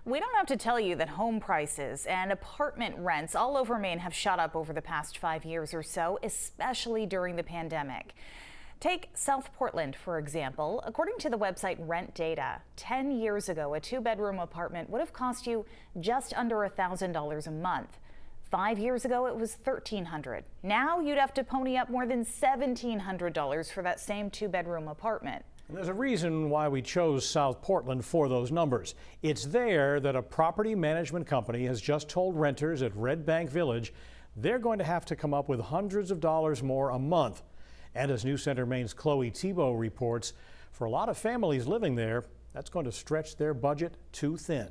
We don't have to tell you that home prices and apartment rents all over Maine have shot up over the past 5 years or so, especially during the pandemic. Take South Portland, for example. According to the website Rent Data, 10 years ago, a 2-bedroom apartment would have cost you just under $1,000 a month. 5 years ago, it was $1,300. Now you'd have to pony up more than $1,700 for that same 2-bedroom apartment. And there's a reason why we chose South Portland for those numbers. It's there that a property management company has just told renters at Redbank Village they're going to have to come up with hundreds of dollars more a month. And as News Center Maine's Chloe Thibault reports, for a lot of families living there, that's going to stretch their budget too thin.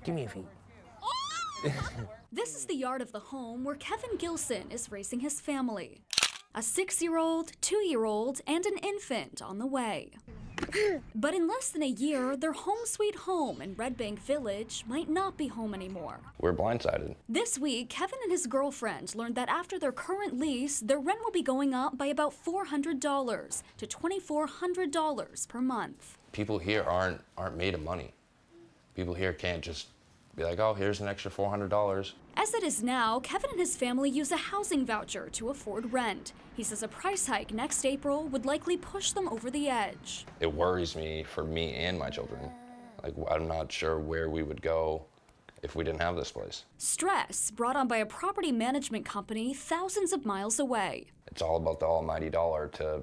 Give me a feet. This is the yard of the home where Kevin Gilson is raising his family. A 6-year-old, 2-year-old, and an infant on the way. But in less than a year, their home sweet home in Redbank Village might not be home anymore. We're blindsided. This week, Kevin and his girlfriend learned that after their current lease, their rent will be going up by about $400 to $2,400 per month. People here aren't made of money. People here can't just be like, oh, here's an extra $400. As it is now, Kevin and his family use a housing voucher to afford rent. He says a price hike next April would likely push them over the edge. It worries me for me and my children. Like, I'm not sure where we would go if we didn't have this place. Stress brought on by a property management company thousands of miles away. It's all about the almighty dollar to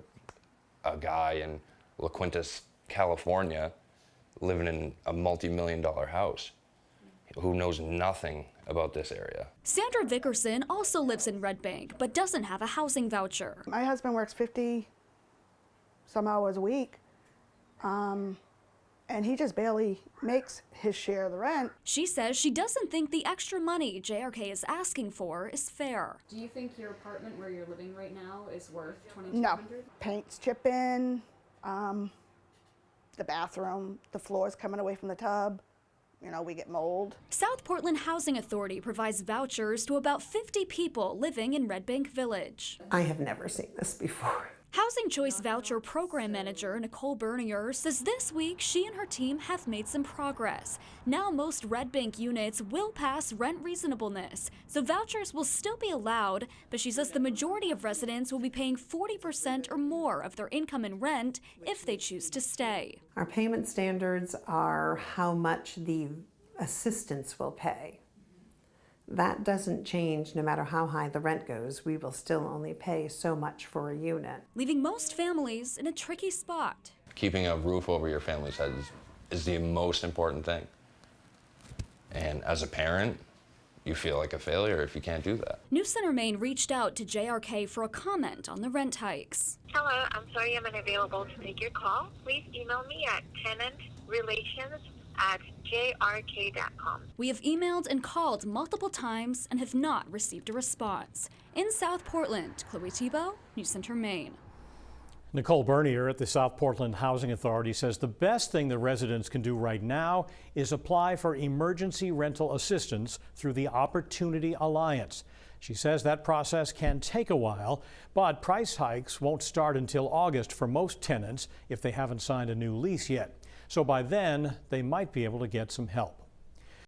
a guy in La Quinta, California, living in a multi-million-dollar house who knows nothing about this area. Sandra Vickerson also lives in Redbank, but doesn't have a housing voucher. My husband works 50 some hours a week, and he just barely makes his share of the rent. She says she doesn't think the extra money JRK is asking for is fair. Do you think your apartment where you're living right now is worth $2,200? No. Paint's chipping, the bathroom, the floor's coming away from the tub. You know, we get mold. South Portland Housing Authority provides vouchers to about 50 people living in Redbank Village. I have never seen this before. Housing Choice Voucher Program Manager Nicole Bernier says this week she and her team have made some progress. Now most Redbank units will pass rent reasonableness, so vouchers will still be allowed, but she says the majority of residents will be paying 40% or more of their income in rent if they choose to stay. Our payment standards are how much the assistance will pay. That doesn't change no matter how high the rent goes. We will still only pay so much for a unit, leaving most families in a tricky spot. Keeping a roof over your family's head is the most important thing. And as a parent, you feel like a failure if you can't do that. News Center Maine reached out to JRK for a comment on the rent hikes. Hello, I'm sorry I'm unavailable to take your call. Please email me at tenantrelations@jrk.com. We have emailed and called multiple times and have not received a response. In South Portland, Chloe Thibault, News Center Maine. Nicole Bernier at the South Portland Housing Authority says the best thing the residents can do right now is apply for emergency rental assistance through the Opportunity Alliance. She says that process can take a while, but price hikes won't start until August for most tenants if they haven't signed a new lease yet. So by then, they might be able to get some help.